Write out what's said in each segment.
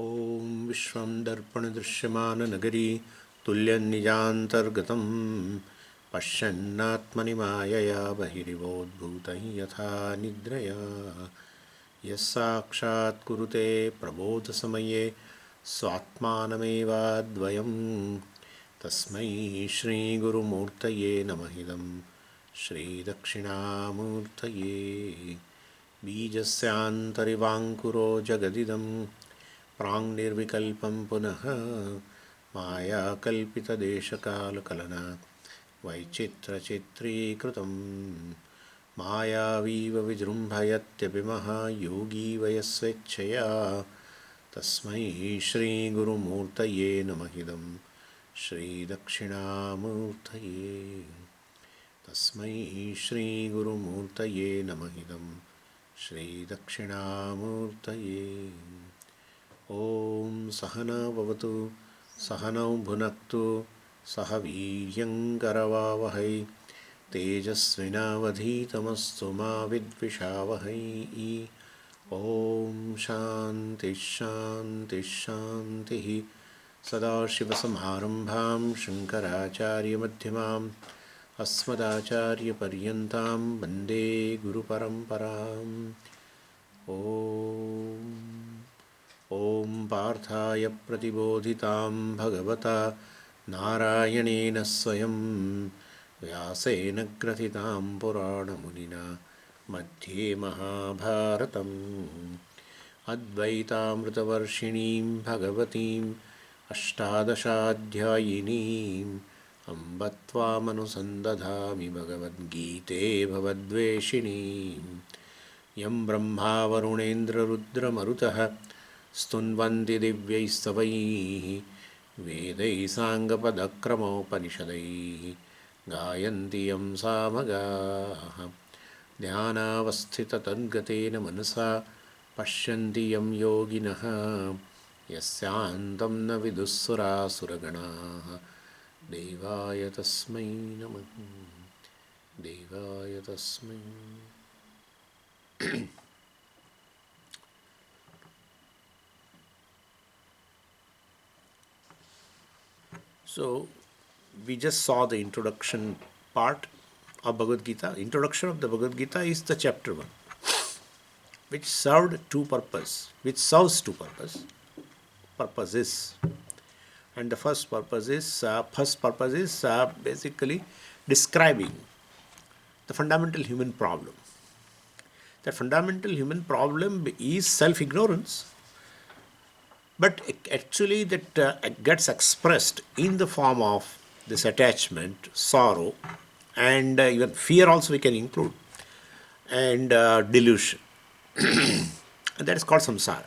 ॐ विश्वं दर्पणदृश्यमाननगरी तुल्यन्निजान्तर्गतं पश्यन्नात्मनि मायया बहिरिवोद्भूतं यथा निद्रया यस्साक्षात् कुरुते प्रबोधसमये स्वात्मानमेवाद्वयं तस्मै श्रीगुरुमूर्तये नमः इदं श्रीदक्षिणामूर्तये बीजस्यान्तरिवाङ्कुरो जगदिदं प्राङ्निर्विकल्पं पुनः मायाकल्पितदेशकालकलना वैचित्रचित्रीकृतं मायावीव विजृम्भयत्यपि महायोगी वयस्वेच्छया तस्मै श्रीगुरुमूर्तये नमः इदं श्रीदक्षिणामूर्तये तस्मै श्रीगुरुमूर्तये नमः इदं श्रीदक्षिणामूर्तये ॐ सहना भवतु सहनौ भुनक्तु सह वीर्यङ्करवावहै तेजस्विनावधीतमस्तु मा विद्विषावहै ॐ शान्तिः शान्तिः शान्तिः सदाशिवसमारम्भां शङ्कराचार्यमध्यमाम् अस्मदाचार्यपर्यन्तां वन्दे गुरुपरम्पराम् ॐ पार्थाय प्रतिबोधितां भगवता नारायणेन स्वयं व्यासेन ग्रथितां पुराणमुनिना मध्ये महाभारतम् अद्वैतामृतवर्षिणीं भगवतीम् अष्टादशाध्यायिनीम् अम्ब त्वामनुसन्दधामि भगवद्गीते भवद्वेषिणीम् यं ब्रह्मा वरुणेन्द्ररुद्रमरुतः स्तुन्वन्ति दिव्यैस्तवैः वेदैः साङ्गपदक्रमोपनिषदैः गायन्ति यं सामगाः ध्यानावस्थिततद्गतेन मनसा पश्यन्ति यं योगिनः यस्यान्तं न विदुःसुरासुरगणाः देवाय तस्मै नमः देवाय तस्मै So, we just saw the introduction part of Bhagavad Gita. Introduction of the Bhagavad Gita is the chapter 1, which serves two purposes. And the first purpose is basically describing the fundamental human problem. The fundamental human problem is self-ignorance. But actually that gets expressed in the form of this attachment, sorrow, and even fear also we can include, and delusion. And that is called samsara.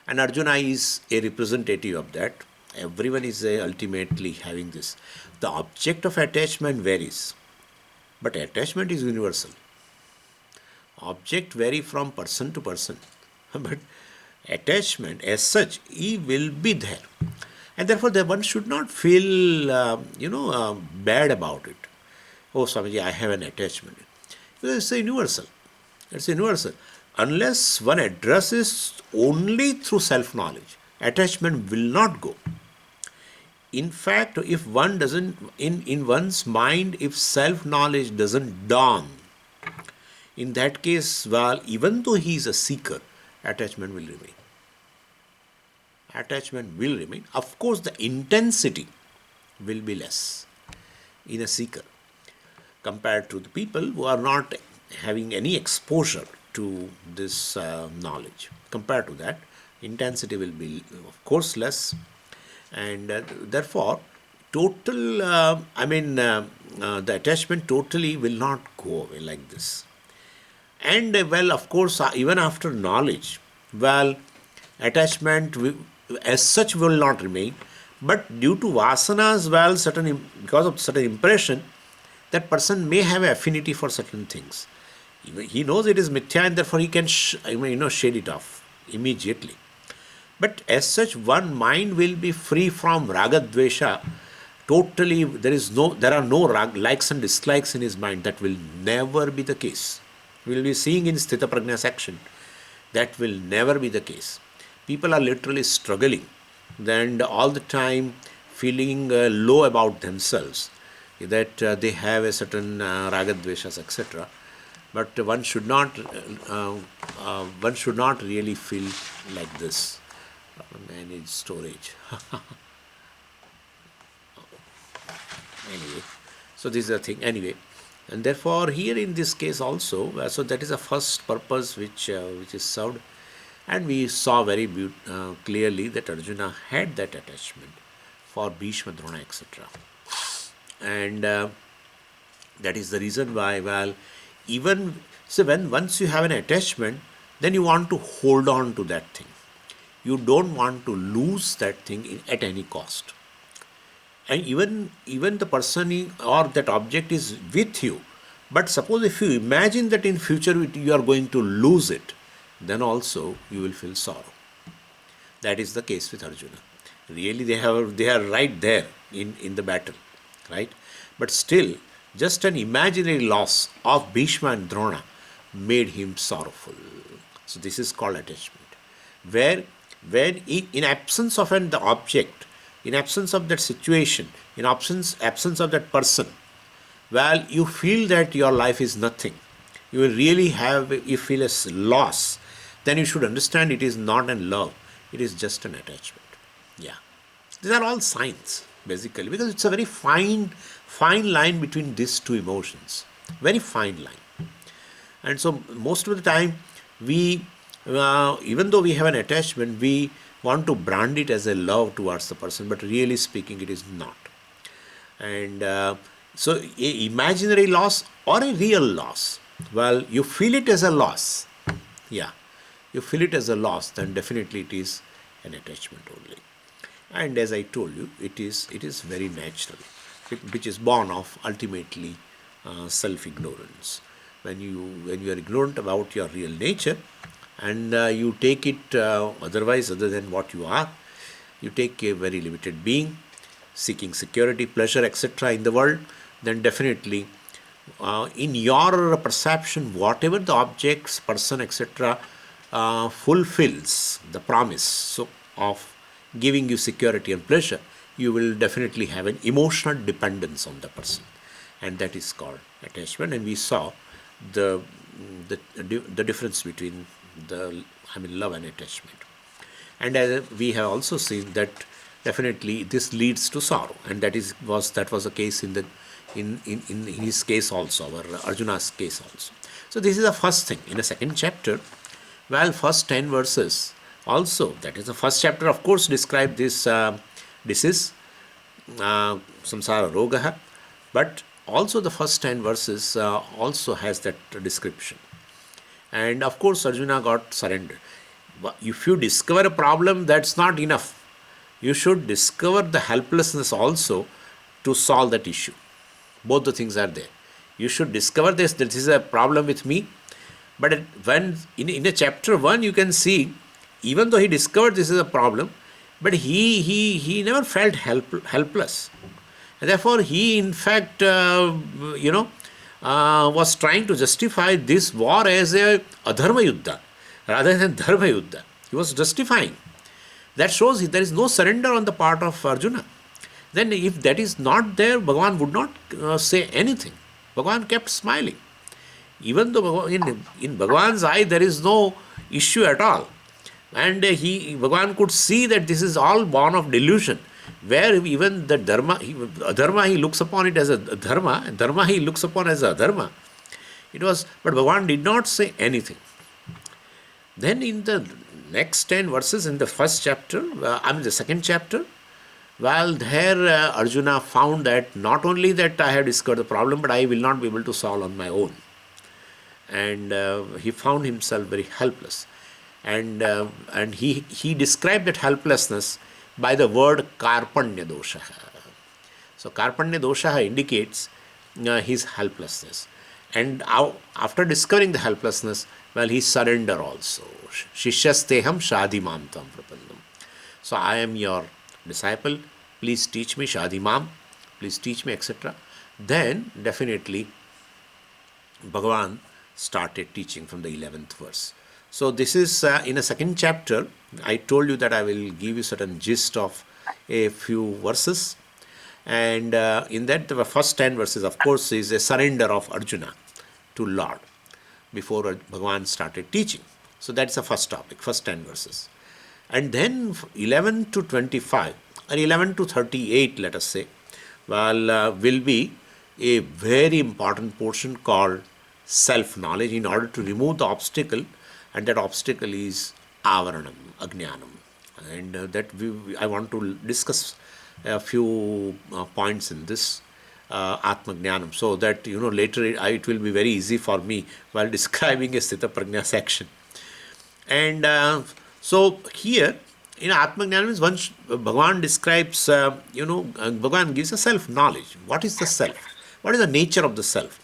And Arjuna is a representative of that. Everyone is ultimately having this. The object of attachment varies, but attachment is universal. Object vary from person to person, but attachment as such will be there, and therefore one should not feel bad about it. Oh, Swamiji, I have an attachment. Because it's universal. It's universal. Unless one addresses only through self-knowledge, attachment will not go. In fact, if one doesn't, in one's mind, if self-knowledge doesn't dawn, in that case, well, even though he is a seeker, attachment will remain. Attachment will remain. Of course, the intensity will be less in a seeker compared to the people who are not having any exposure to this knowledge. Compared to that, intensity will be, of course, less. And therefore, total, the attachment totally will not go away like this. And well, of course, even after knowledge, well, attachment as such will not remain. But due to vasanas, well, because of certain impression, that person may have affinity for certain things. He knows it is mithya, and therefore he can shade it off immediately. But as such, one mind will be free from raga dvesha. Totally, there are no likes and dislikes in his mind. That will never be the case. We will be seeing in Sthita Prajna section. That will never be the case. people are literally struggling, then all the time feeling low about themselves, that they have a certain ragadveshas, etc. But one should not really feel like this. Manage storage. Anyway, so this is the thing. Anyway, and therefore here in this case also, so that is the first purpose which is served, and we saw very clearly that Arjuna had that attachment for Bhishma, Drona, etc. And that is the reason why, well, even so, when once you have an attachment, then you want to hold on to that thing. You don't want to lose that thing at any cost. And even the person or that object is with you, but suppose if you imagine that in future you are going to lose it, then also you will feel sorrow. That is the case with Arjuna. Really, they are right there in the battle, right? But still, just an imaginary loss of Bhishma and Drona made him sorrowful. So this is called attachment, where when in absence of the object, in absence of that situation, in absence of that person, well, you feel that your life is nothing. You will really you feel a loss. Then you should understand it is not a love. It is just an attachment. Yeah. These are all signs, basically, because it's a very fine line between these two emotions. Very fine line. And so most of the time, we, even though we have an attachment, we want to brand it as a love towards the person, but really speaking, it is not. And so, a imaginary loss or a real loss, well, you feel it as a loss. Yeah, you feel it as a loss, then definitely it is an attachment only. And as I told you, it is very natural, which is born of ultimately self-ignorance. When you are ignorant about your real nature, and you take it otherwise other than what you are, you take a very limited being seeking security, pleasure, etc. in the world, then definitely in your perception, whatever the objects, person, etc. Fulfills the promise of giving you security and pleasure, you will definitely have an emotional dependence on the person, and that is called attachment. And we saw the difference between love and attachment. And as we have also seen that definitely this leads to sorrow, and that was the case in his case also, or Arjuna's case also. So this is the first thing. In the second chapter, well, first 10 verses also, that is the first chapter, of course, describe this disease, samsara rogaha, but also the first 10 verses also has that description. And of course, Arjuna got surrendered. But if you discover a problem, that's not enough. You should discover the helplessness also to solve that issue. Both the things are there. You should discover this is a problem with me. But when in a chapter 1, you can see, even though he discovered this is a problem, but he never felt helpless. And therefore, he in fact, was trying to justify this war as a adharma yuddha rather than dharma yuddha. He was justifying. That shows there is no surrender on the part of Arjuna. Then if that is not there, Bhagavan would not say anything. Bhagavan kept smiling. Even though in Bhagavan's eye there is no issue at all. And Bhagavan could see that this is all born of delusion, where even the adharma he looks upon it as a dharma, and dharma he looks upon as a adharma. But Bhagavan did not say anything. Then in the next 10 verses in the first chapter, the second chapter, well, there Arjuna found that not only that I have discovered the problem, but I will not be able to solve on my own. And he found himself very helpless. And he described that helplessness by the word karpanya dosha. So karpanya dosha indicates his helplessness. And after discovering the helplessness, well, he surrendered also. Shishyasteham shadimam tam prapannam. So I am your disciple, please teach me, shadimam, please teach me, etc. Then definitely Bhagavan started teaching from the 11th verse. So this is in a second chapter, I told you that I will give you certain gist of a few verses. And in that, the first 10 verses, of course, is a surrender of Arjuna to Lord before Bhagavan started teaching. So that's the first topic, first 10 verses. And then 11 to 25, or 11 to 38, let us say, will be a very important portion called self-knowledge in order to remove the obstacle, and that obstacle is avaranam, ajnanam. And I want to discuss a few points in this Atma Jnanam, so that later it will be very easy for me while describing a Sthita Prajna section. And so here in Atma Jnana means Bhagavan describes, Bhagavan gives a self-knowledge. What is the self? What is the nature of the self?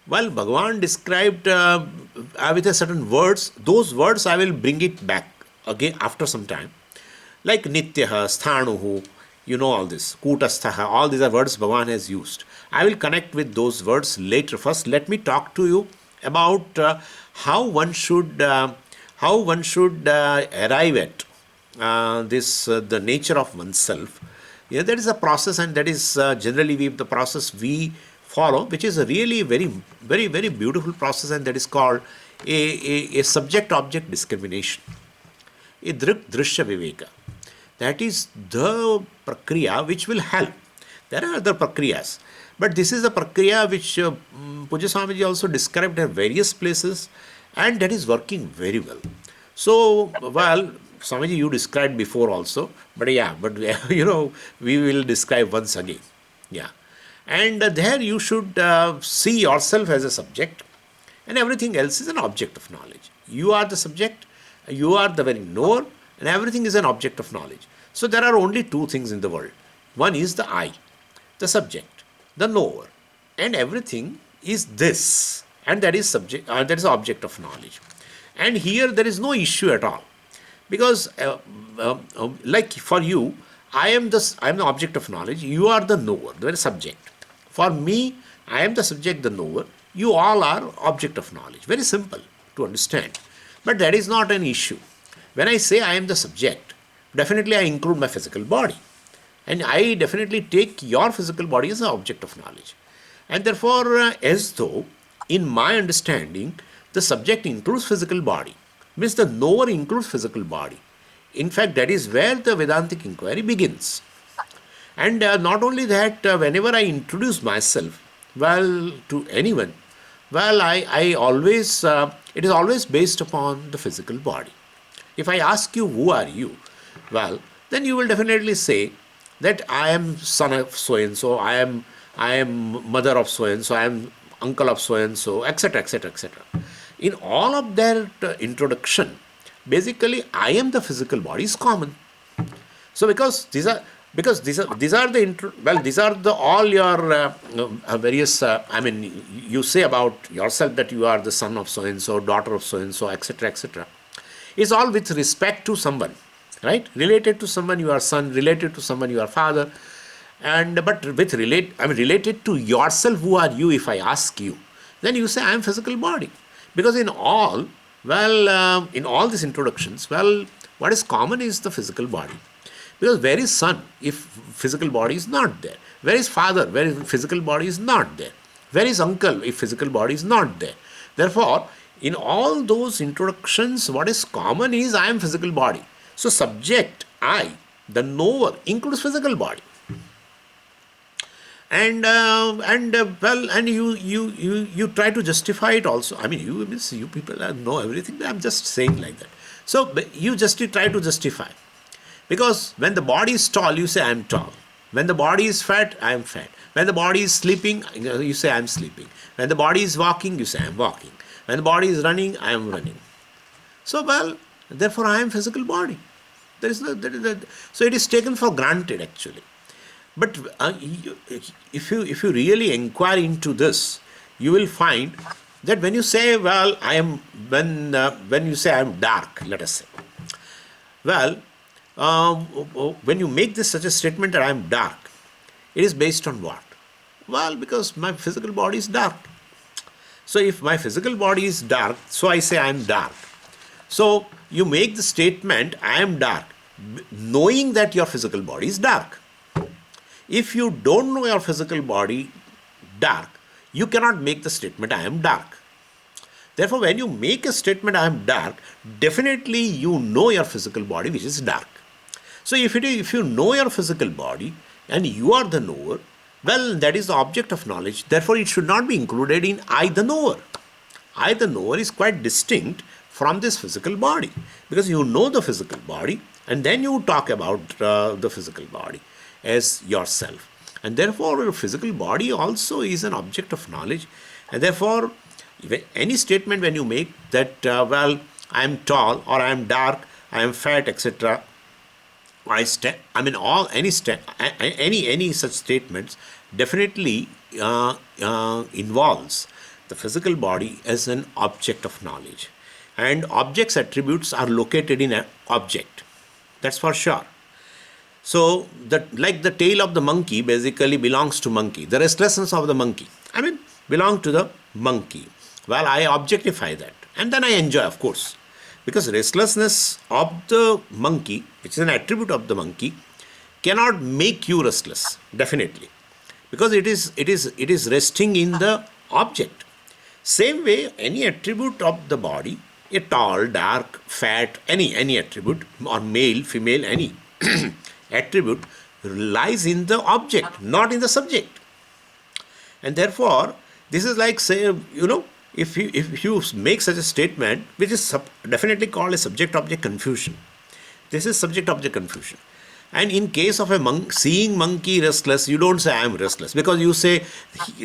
Well, Bhagavan described with a certain words. Those words I will bring it back again after some time. Like Nityaha, Sthanuhu, all this, Kutasthaha, all these are words Bhagavan has used. I will connect with those words later. First, let me talk to you about how one should arrive at the nature of oneself. That is a process, and that is generally the process we follow, which is a really very, very, very beautiful process, and that is called a subject-object discrimination, a drishya viveka. That is the prakriya which will help. There are other prakriyas, but this is a prakriya which Pujya Swamiji also described at various places, and that is working very well. So, Swamiji, you described before also, but we will describe once again. Yeah. And there you should see yourself as a subject, and everything else is an object of knowledge. You are the subject, you are the very knower, and everything is an object of knowledge. So there are only two things in the world. One is the I, the subject, the knower, and everything is this, and that is that is object of knowledge. And here there is no issue at all, because like for you, I am the object of knowledge. You are the knower, the very subject. For me, I am the subject, the knower. You all are object of knowledge. Very simple to understand. But that is not an issue. When I say I am the subject, definitely I include my physical body. And I definitely take your physical body as an object of knowledge. And therefore, as though, in my understanding, the subject includes physical body, means the knower includes physical body. In fact, that is where the Vedantic inquiry begins. And not only that, whenever I introduce myself, to anyone, I always, it is always based upon the physical body. If I ask you, who are you? Then you will definitely say that I am son of so-and-so, I am mother of so-and-so, I am uncle of so-and-so, etc., etc., etc. In all of that introduction, basically, I am the physical body is common. So these are all your various. You say about yourself that you are the son of so and so, daughter of so and so, etc., etc. It's all with respect to someone, right? Related to someone, you are son. Related to someone, you are father. But related to yourself, who are you? If I ask you, then you say I am physical body. Because in all these introductions, what is common is the physical body. Because where is son if physical body is not there? Where is father where physical body is not there? Where is uncle if physical body is not there? Therefore, in all those introductions, what is common is I am physical body. So subject, I, the knower, includes physical body. And you try to justify it also. You people know everything. I'm just saying like that. So you just try to justify, because when the body is tall, you say I am tall. When the body is fat, I am fat. When the body is sleeping, you say I am sleeping. When the body is walking, you say I am walking. When the body is running, I am running. So therefore I am physical body. So it is taken for granted actually. But if you really inquire into this, you will find that when you say, when you say I am dark, let us say, when you make such a statement that I am dark, it is based on what? Because my physical body is dark. So if my physical body is dark, so I say I am dark. So you make the statement, I am dark, knowing that your physical body is dark. If you don't know your physical body dark, you cannot make the statement, I am dark. Therefore, when you make a statement, I am dark, definitely you know your physical body, which is dark. So, if you know your physical body and you are the knower, well, that is the object of knowledge. Therefore, it should not be included in I, the knower. I, the knower, is quite distinct from this physical body, because you know the physical body and then you talk about the physical body as yourself. And therefore, your physical body also is an object of knowledge. And therefore, any statement when you make that, well, I am tall or I am dark, I am fat, etc. Any such statements definitely involves the physical body as an object of knowledge, and objects' attributes are located in an object. That's for sure. So, like the tail of the monkey basically belongs to monkey. The restlessness of the monkey, belong to the monkey. Well, I objectify that, and then I enjoy, of course. Because restlessness of the monkey, which is an attribute of the monkey, cannot make you restless, definitely. Because it is resting in the object. Same way, any attribute of the body, a tall, dark, fat, any attribute, or male, female, any attribute, lies in the object, not in the subject. And therefore, this is like, say, if you make such a statement, which is definitely called a subject-object confusion. This is subject-object confusion. And in case of a seeing monkey restless, you don't say I am restless, because you say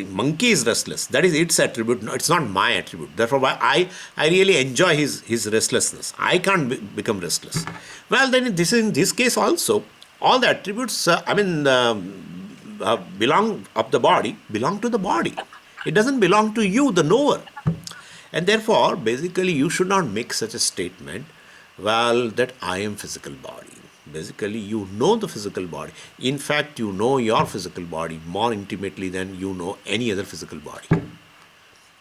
monkey is restless. That is its attribute. No, it's not my attribute. Therefore, I really enjoy his restlessness. I can't become restless. Well, then in this case also, all the attributes belong of the body belong to the body. It doesn't belong to you, the knower. And therefore, basically, you should not make such a statement, well, that I am physical body. Basically, you know the physical body. In fact, you know your physical body more intimately than you know any other physical body.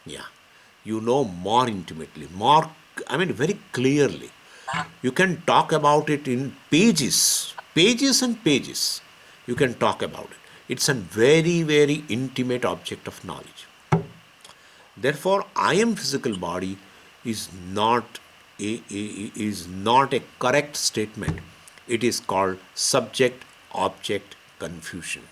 Yeah. You know more intimately, very clearly. You can talk about it in pages and pages. You can talk about it. It's a very, very intimate object of knowledge. Therefore, I am physical body is not a correct statement. It is called subject-object confusion.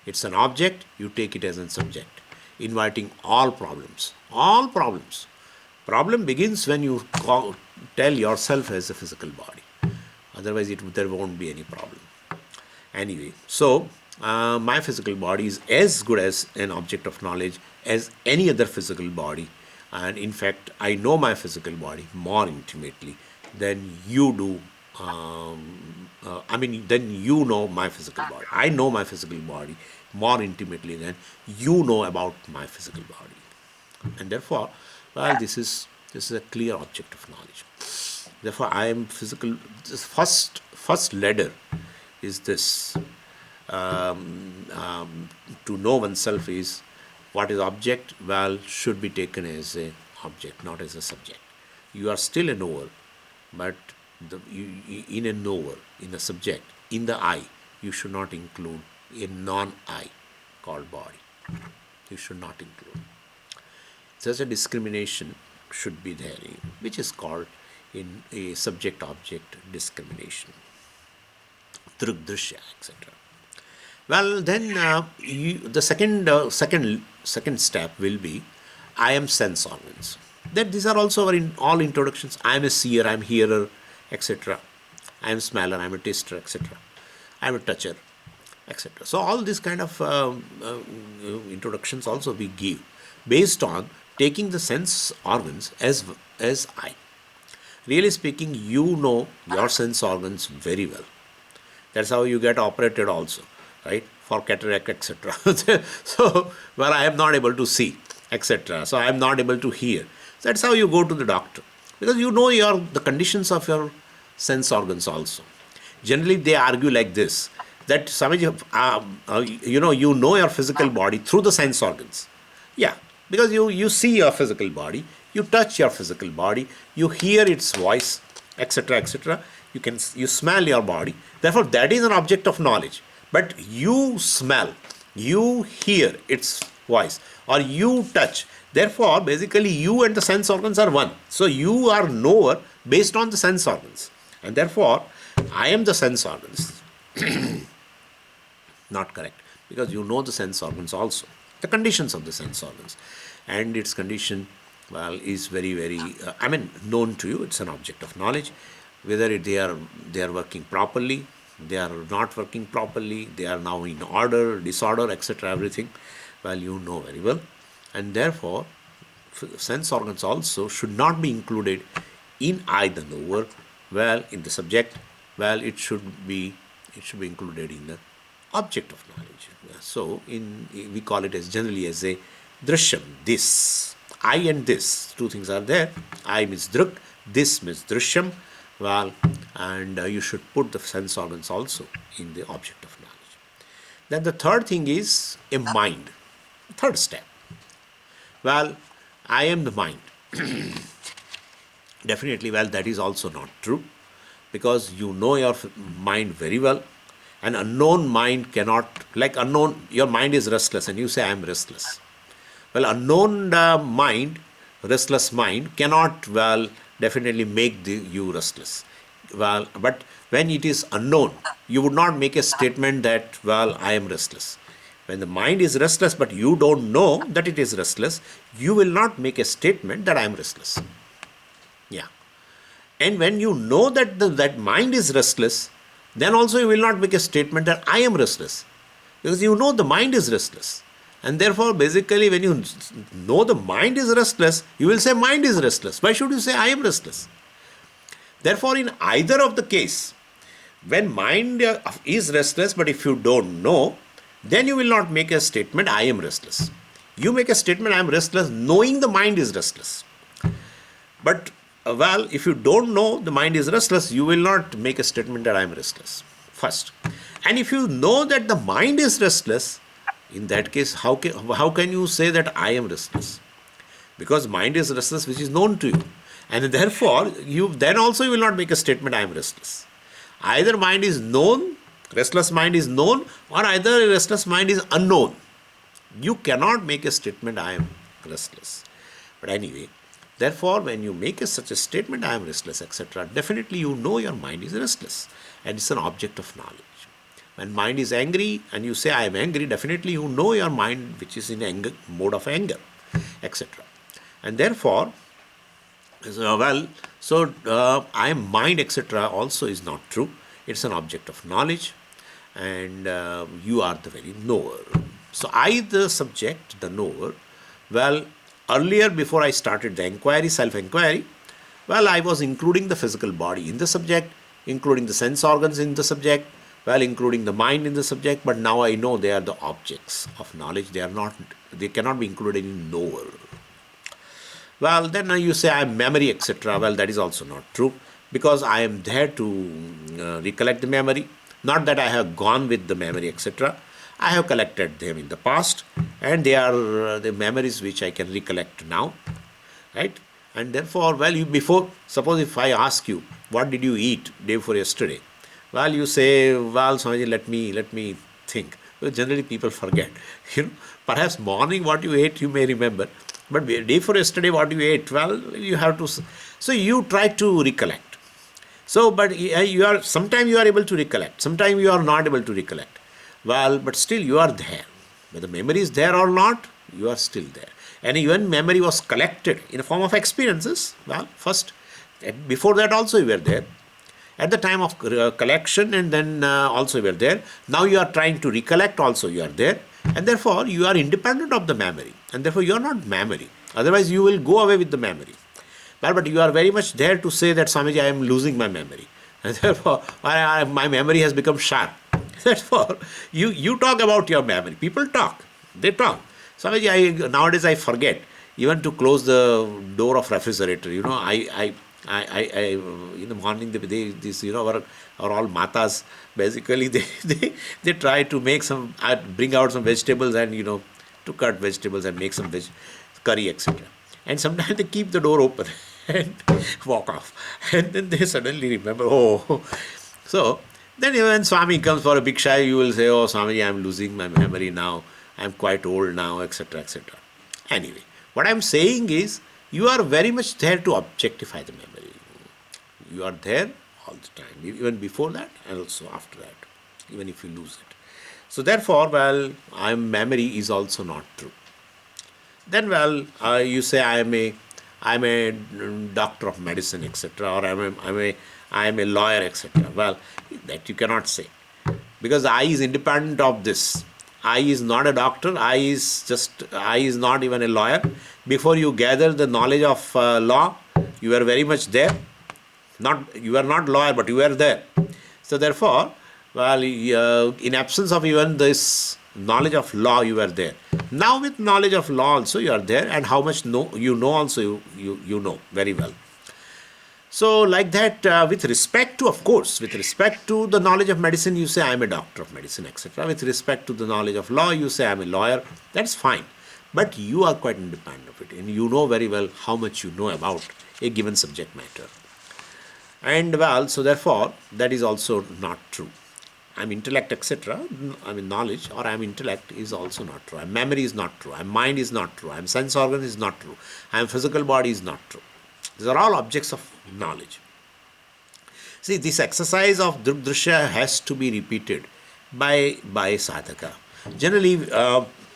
It's an object, you take it as a subject, inviting all problems. All problems. Problem begins when you tell yourself as a physical body. Otherwise, there won't be any problem. Anyway, so my physical body is as good as an object of knowledge as any other physical body, and in fact I know my physical body more intimately than you do. Then you know my physical body. I know my physical body more intimately than you know about my physical body, and therefore, well, this is a clear object of knowledge. Therefore, I am physical. This first ladder is this. To know oneself is what is object, well, should be taken as a object, not as a subject. You are still a knower, but in a knower, in a subject, in the I, you should not include a non-I called body. You should not include. Such a discrimination should be there, which is called in a subject-object discrimination, druk, drishya, etc. Well, then the second step will be I am sense organs. That these are also all introductions. I am a seer, I am hearer, etc. I am smeller, I am a taster, etc. I am a toucher, etc. So all these kind of introductions also we give based on taking the sense organs as I. Really speaking, you know your sense organs very well. That's how you get operated also. Right, for cataract, etc. So, well, I am not able to see, etc. So, I am not able to hear. That's how you go to the doctor, because you know the conditions of your sense organs also. Generally, they argue like this, that Swamiji, you know your physical body through the sense organs. Yeah, because you see your physical body, You touch your physical body, you hear its voice, etc., etc. You smell your body. Therefore, that is an object of knowledge. But you smell, you hear its voice, or you touch. Therefore, basically, you and the sense organs are one. So you are knower based on the sense organs, and therefore, I am the sense organs. Not correct, because you know the sense organs also, the conditions of the sense organs, and its condition, well, is very very known to you. It's an object of knowledge. Whether they are working properly, they are not working properly, they are now in order, disorder, etc., everything, well, you know very well. And therefore, sense organs also should not be included in I the knower, well, in the subject, well, it should be included in the object of knowledge. So we call it as generally as a drishyam, this. I and this, two things are there. I means drik, this means drishyam. Well, and you should put the sense organs also in the object of knowledge. Then the third thing is a mind. Third step. Well, I am the mind. Definitely, well, that is also not true, because you know your mind very well. An unknown mind cannot, like unknown, your mind is restless and you say, I am restless. Well, unknown mind, restless mind cannot, well, definitely make you restless. Well, but when it is unknown, you would not make a statement that, well, I am restless. When the mind is restless but you don't know that it is restless, you will not make a statement that I am restless. Yeah. And when you know that that mind is restless, then also you will not make a statement that I am restless, because you know the mind is restless. And therefore, basically, when you know the mind is restless, you will say mind is restless. Why should you say I am restless? Therefore, in either of the case, when mind is restless, but if you don't know, then you will not make a statement I am restless. You make a statement I am restless knowing the mind is restless. But well, if you don't know the mind is restless, you will not make a statement that I am restless first. And if you know that the mind is restless, in that case, how can you say that I am restless? Because mind is restless, which is known to you. And therefore, then also you will not make a statement I am restless. Either mind is known, restless mind is known, or either restless mind is unknown. You cannot make a statement I am restless. But anyway, therefore, when you make such a statement, I am restless, etc., definitely you know your mind is restless, and it's an object of knowledge. When mind is angry and you say I am angry, definitely you know your mind which is in anger, mode of anger, etc. And therefore, I am mind, etc., also is not true. It's an object of knowledge, and you are the very knower. So I, the subject, the knower, well, earlier, before I started the inquiry, self-inquiry, well, I was including the physical body in the subject, including the sense organs in the subject, well, including the mind in the subject, but now I know they are the objects of knowledge. They cannot be included in knower. Well, then you say I am memory, etc. Well, that is also not true, because I am there to recollect the memory. Not that I have gone with the memory, etc. I have collected them in the past, and they are the memories which I can recollect now, right? And therefore, well, suppose if I ask you, what did you eat day before yesterday? Well, you say, well, Swamiji, let me think. Well, generally, people forget. Perhaps morning what you ate, you may remember, but day before yesterday what you ate, well, you have to. So you try to recollect. So, but sometimes you are able to recollect, sometimes you are not able to recollect. Well, but still you are there. Whether memory is there or not, you are still there. And even memory was collected in a form of experiences. Well, first, before that also you were there. At the time of collection, and then also you were there. Now you are trying to recollect, also you are there. And therefore, you are independent of the memory. And therefore, you are not memory. Otherwise, you will go away with the memory. But you are very much there to say that, Swamiji, I am losing my memory. And therefore, my memory has become sharp. Therefore, you talk about your memory. People talk. They talk. Swamiji, nowadays I forget even to close the door of refrigerator. I in the morning these are all matas. Basically, they try to make bring out some vegetables and to cut vegetables and make some curry, etc. And sometimes they keep the door open and walk off. And then they suddenly remember, oh. So then when Swami comes for a bhiksha, you will say, oh, Swami, I am losing my memory now. I am quite old now, etc., etc. Anyway, what I am saying is, you are very much there to objectify the memory. You are there all the time, even before that and also after that, even if you lose it. So therefore, well, memory is also not true. Then, well, you say I'm a doctor of medicine, etc., or I'm a lawyer, etc. Well, that you cannot say, because I is independent of this. I is not a doctor. I is not even a lawyer. Before you gather the knowledge of law, you are very much there. You are not lawyer, but you are there. So therefore, well, in absence of even this knowledge of law, you are there. Now with knowledge of law also you are there, and how much you know also you know very well. So like that, with respect to, of course, with respect to the knowledge of medicine, you say I am a doctor of medicine, etc. With respect to the knowledge of law, you say I am a lawyer. That's fine. But you are quite independent of it, and you know very well how much you know about a given subject matter. And well, so therefore, that is also not true. I'm intellect, etc. I mean, knowledge or I'm intellect is also not true. I'm memory is not true. I'm mind is not true. I'm sense organ is not true. I'm physical body is not true. These are all objects of knowledge. See, this exercise of drugdrishya has to be repeated by sadhaka. Generally,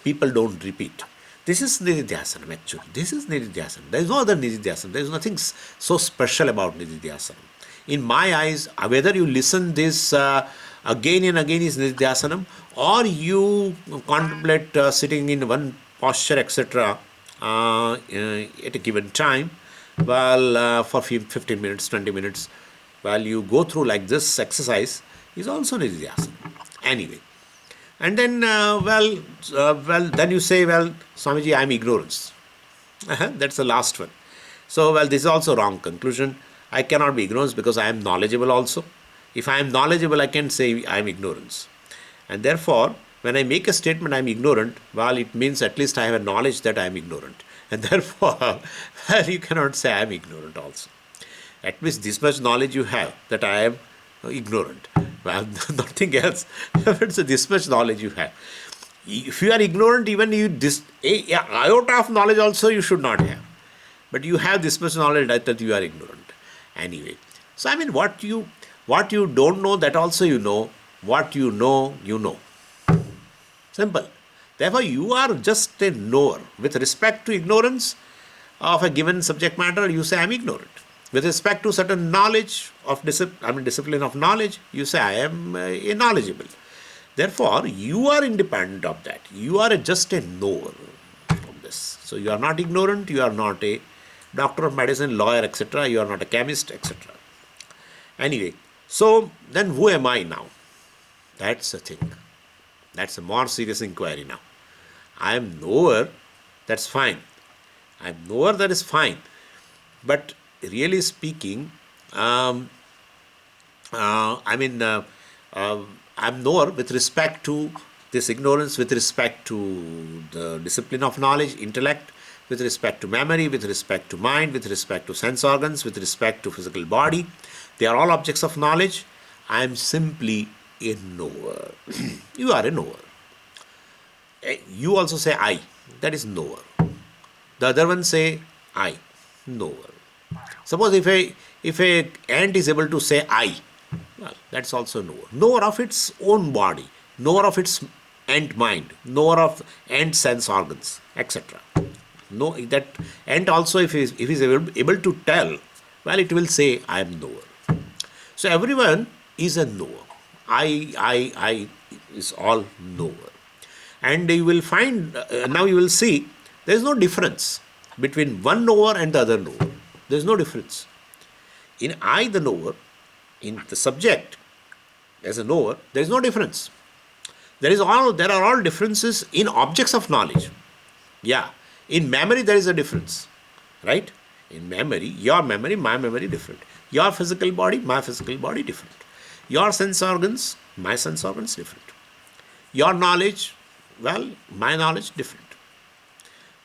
people don't repeat. This is nididhyasanam actually. This is nididhyasanam. There is no other nididhyasanam. There is nothing so special about nididhyasanam. In my eyes, whether you listen this again and again is nididhyasanam, or you contemplate sitting in one posture, etc., at a given time, well, for 15 minutes, 20 minutes, while you go through like this exercise, is also nididhyasana. Anyway. And then, then you say, well, Swamiji, I am ignorance. That's the last one. So, well, this is also wrong conclusion. I cannot be ignorance because I am knowledgeable also. If I am knowledgeable, I can say I am ignorance. And therefore, when I make a statement I am ignorant, well, it means at least I have a knowledge that I am ignorant. And therefore, well, you cannot say I am ignorant also. At least this much knowledge you have that I am ignorant. Well, nothing else. But this much knowledge you have. If you are ignorant, even iota of knowledge also you should not have. But you have this much knowledge that you are ignorant. Anyway, so I mean, what you don't know, that also you know. What you know, you know. Simple. Therefore, you are just a knower. With respect to ignorance of a given subject matter, you say I am ignorant. With respect to certain knowledge of discipline of knowledge, you say I am knowledgeable. Therefore, you are independent of that. You are just a knower of this. So you are not ignorant. You are not a doctor of medicine, lawyer, etc. You are not a chemist, etc. Anyway, so then who am I now? That's the thing. That's a more serious inquiry now. I am knower, that's fine. I am knower, that is fine. But really speaking, I'm knower with respect to this ignorance, with respect to the discipline of knowledge, intellect, with respect to memory, with respect to mind, with respect to sense organs, with respect to physical body. They are all objects of knowledge. I am simply a knower. You are a knower. You also say I. That is knower. The other one say I. Knower. Suppose if a ant is able to say I, well, that's also knower. Knower of its own body, knower of its ant mind, knower of ant sense organs, etc. No, that ant also, if he is able to tell, well, it will say I am knower. So everyone is a knower. I is all knower. And you will find, now you will see, there is no difference between one knower and the other knower. There is no difference. In I, the knower, in the subject, as a knower, there is no difference. There are all differences in objects of knowledge. Yeah. In memory, there is a difference. Right? In memory, your memory, my memory, different. Your physical body, my physical body, different. Your sense organs, my sense organs, different. Your knowledge, well, my knowledge, different.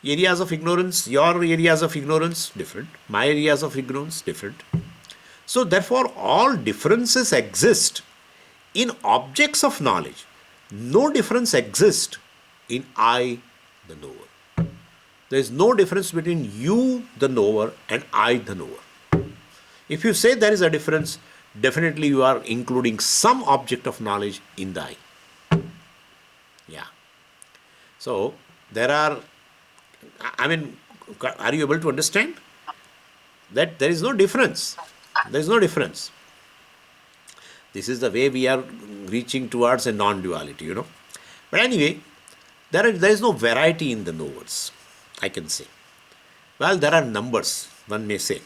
Areas of ignorance, your areas of ignorance, different. My areas of ignorance, different. So, therefore, all differences exist in objects of knowledge. No difference exists in I, the knower. There is no difference between you, the knower, and I, the knower. If you say there is a difference, definitely you are including some object of knowledge in the I. Yeah. So, there are, I mean, are you able to understand that there is no difference? There is no difference. This is the way we are reaching towards a non-duality. But anyway, there is no variety in the knowers, I can say. Well, there are numbers, one may say.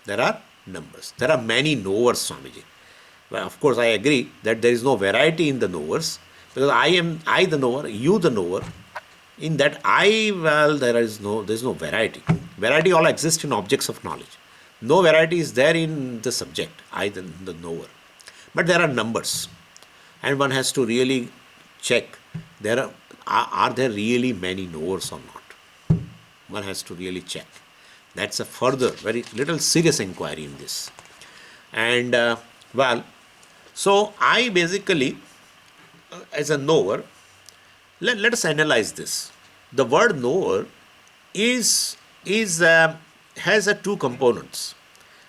There are numbers. There are many knowers, Swamiji. Well, of course, I agree that there is no variety in the knowers, because I the knower, you the knower. In that I, well, there is no variety. Variety all exists in objects of knowledge. No variety is there in the subject, I the knower. But there are numbers, and one has to really check are there really many knowers or not. One has to really check. That's a further, very little serious inquiry in this. And so I basically, as a knower, let us analyze this. The word knower has two components.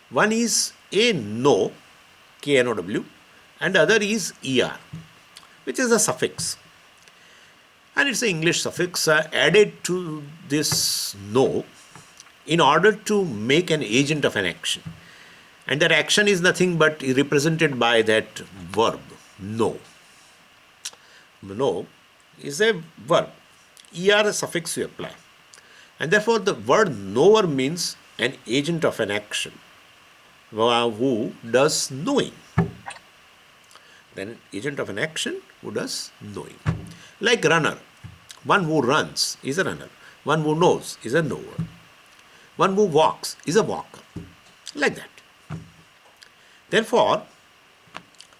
One is a know, K-N-O-W, and the other is ER, which is a suffix. And it's an English suffix added to this know in order to make an agent of an action. And that action is nothing but represented by that verb, know. Know is a verb. ER a suffix you apply. And therefore the word knower means an agent of an action who does knowing. Then agent of an action who does knowing. Like runner. One who runs is a runner. One who knows is a knower. One who walks is a walker. Like that. Therefore,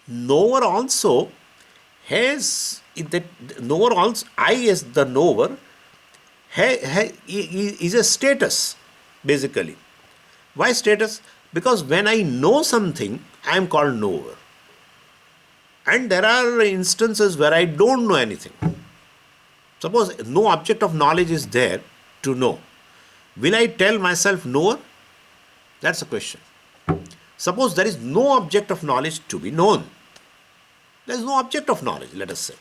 knower also has that knower also, I as the knower is a status, basically. Why status? Because when I know something, I am called knower. And there are instances where I don't know anything. Suppose no object of knowledge is there to know. Will I tell myself knower? That's a question. Suppose there is no object of knowledge to be known. There is no object of knowledge, let us say.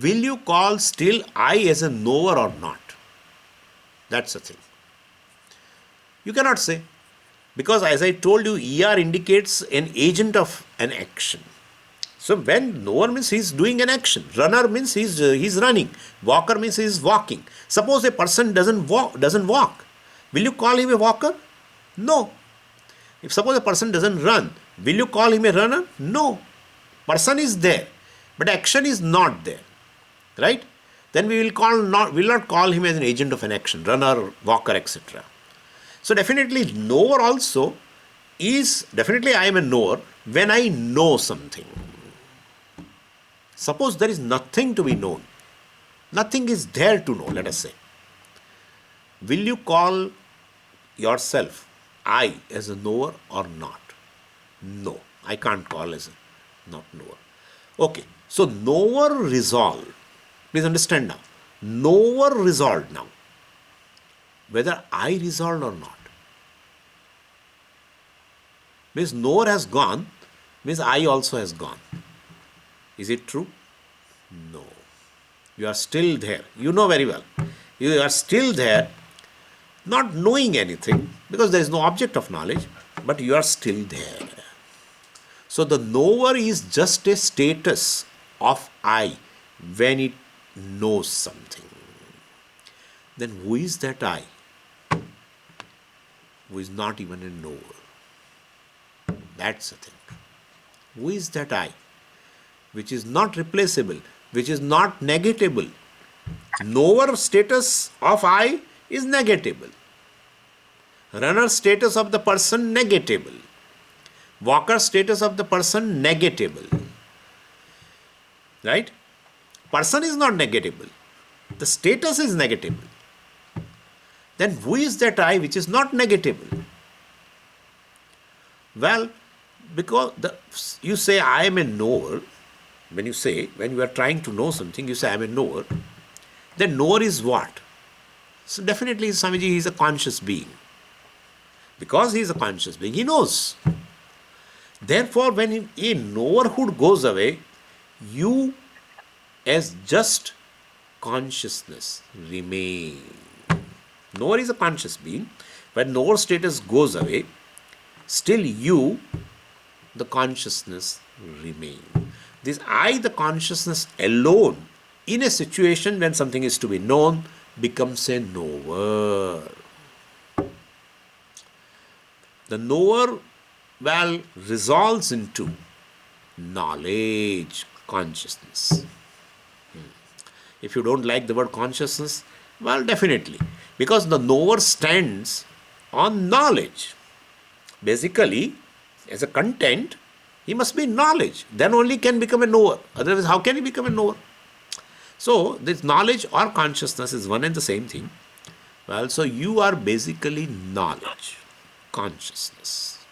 Will you call still I as a knower or not? That's the thing. You cannot say. Because as I told you, ER indicates an agent of an action. So when knower means he is doing an action. Runner means he is running. Walker means he is walking. Suppose a person doesn't walk. Will you call him a walker? No. If suppose a person doesn't run, will you call him a runner? No. Person is there, but action is not there. Right? Then we will not call him as an agent of an action, runner, walker, etc. So definitely knower also is, definitely I am a knower when I know something. Suppose there is nothing to be known. Nothing is there to know, let us say. Will you call yourself I as a knower or not? No, I can't call as a not knower. Okay, so knower resolved. Please understand now. Knower resolved now. Whether I resolved or not. Means knower has gone, means I also has gone. Is it true? No. You are still there. You know very well. You are still there, not knowing anything, because there is no object of knowledge, but you are still there. So the knower is just a status of I when it knows something. Then who is that I? Who is not even a knower. That's the thing. Who is that I? Which is not replaceable, which is not negatable. Knower status of I is negatable. Runner status of the person negatable. Walker status of the person negatable. Right? Person is not negatable. The status is negatable. then who is that I which is not negatable? Well, because you say I am a knower. When you are trying to know something, you say I am a knower. Then knower is what? So definitely Swamiji is a conscious being. Because he is a conscious being, he knows. Therefore, when a knowerhood goes away, you as just consciousness remain. Knower is a conscious being. When knower status goes away, still you, the consciousness, remain. This I, the consciousness alone, in a situation when something is to be known, becomes a knower. The knower, well, resolves into knowledge, consciousness. If you don't like the word consciousness, well, definitely. Because the knower stands on knowledge. Basically, as a content, he must be knowledge. Then only can become a knower. Otherwise, how can he become a knower? So, this knowledge or consciousness is one and the same thing. Well, so you are basically knowledge, consciousness.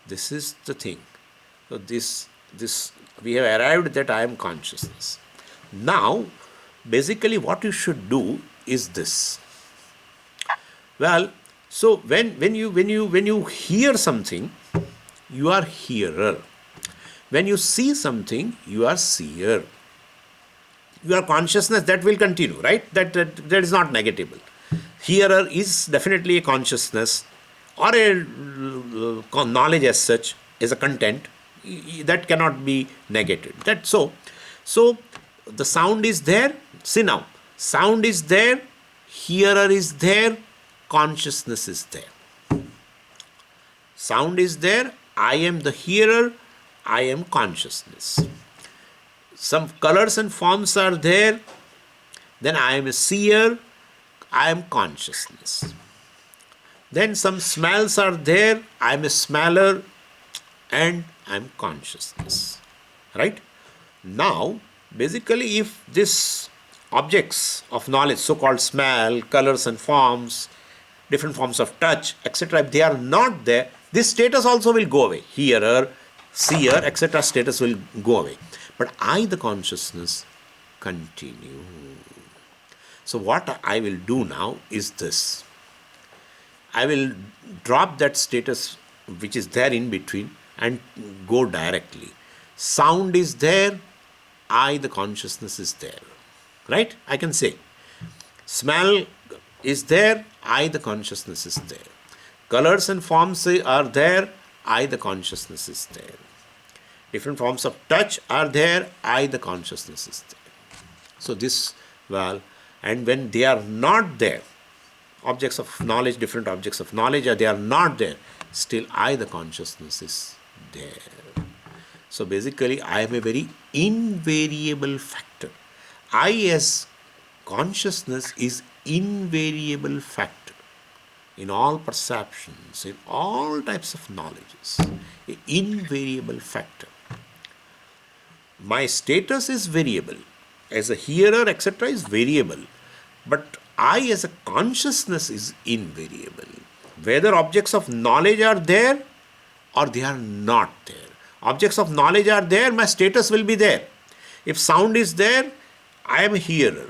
This is the thing. So, this we have arrived that I am consciousness. Now, basically what you should do is this. Well, so when you hear something, you are hearer. When you see something, you are seer. Your consciousness, that will continue, right? That is not negatable. Hearer is definitely a consciousness or a knowledge as such, as a content, that cannot be negated. That so the sound is there. See now, sound is there, hearer is there, consciousness is there. Sound is there, I am the hearer, I am consciousness. Some colors and forms are there, then I am a seer, I am consciousness. Then some smells are there, I am a smeller and I am consciousness. Right? Now, basically, if these objects of knowledge, so-called smell, colors and forms, different forms of touch, etc., if they are not there, this status also will go away. Hearer, seer, etc. status will go away. But I, the consciousness, continue. So what I will do now is this. I will drop that status which is there in between and go directly. Sound is there, I, the consciousness, is there. Right? I can say. Smell is there, I, the consciousness, is there. Colors and forms are there, I, the consciousness, is there. Different forms of touch are there, I, the consciousness, is there. So this, well, and when they are not there, objects of knowledge, different objects of knowledge, they are not there, still I, the consciousness, is there. So basically, I am a very invariable factor. I as consciousness is invariable factor in all perceptions, in all types of knowledges, an invariable factor. My status is variable. As a hearer, etc., is variable. But I as a consciousness is invariable. Whether objects of knowledge are there or they are not there. Objects of knowledge are there, my status will be there. If sound is there, I am a hearer.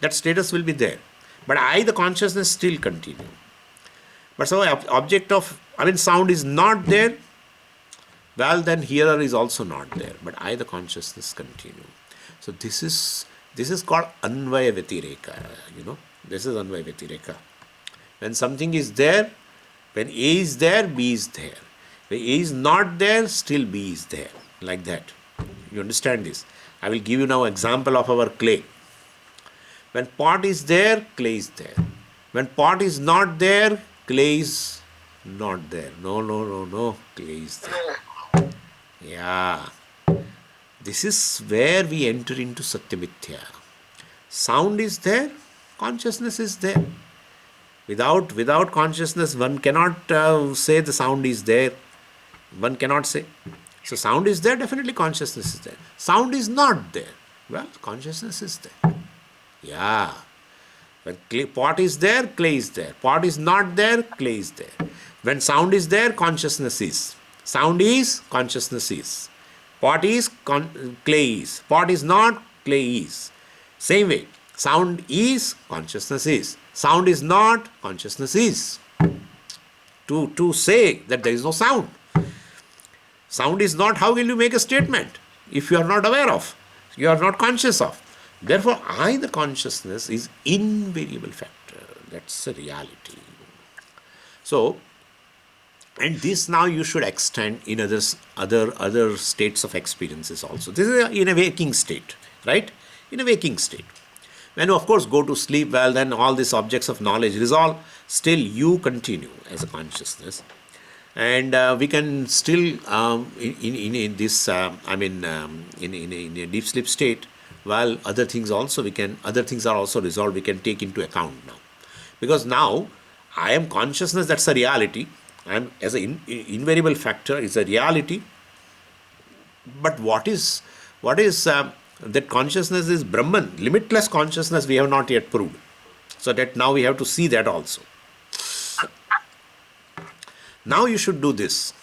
That status will be there. But I, the consciousness, still continue. But so sound is not there, well, then hearer is also not there. But I, the consciousness, continue. So this is called Anvaya Vyatireka. This is Anvaya Vyatireka. When something is there, when A is there, B is there. When A is not there, still B is there. Like that. You understand this? I will give you now example of our clay. When pot is there, clay is there. When pot is not there, clay is not there. No, clay is there. Yeah. This is where we enter into Satyamithya. Sound is there, consciousness is there. Without consciousness, one cannot say the sound is there. One cannot say. So sound is there, definitely consciousness is there. Sound is not there. Well, consciousness is there. Yeah. When pot is there, clay is there. Pot is not there, clay is there. When sound is there, consciousness is. Sound is, consciousness is. Pot is, clay is. Pot is not, clay is. Same way, sound is, consciousness is. Sound is not, consciousness is. To say that there is no sound. Sound is not, how will you make a statement if you are not aware of, you are not conscious of? Therefore, I, the consciousness, is invariable factor. That's a reality. So, and this now you should extend in other states of experiences also. This is in a waking state, right? In a waking state. When you, of course, go to sleep, well, then all these objects of knowledge resolve. Still, you continue as a consciousness. And we can still, in this, in a deep sleep state, while other things also other things are also resolved, we can take into account now. Because now, I am consciousness, that's a reality. I am, as an invariable factor, is a reality. But what is that consciousness is Brahman, limitless consciousness, we have not yet proved. So that now we have to see that also. Now you should do this.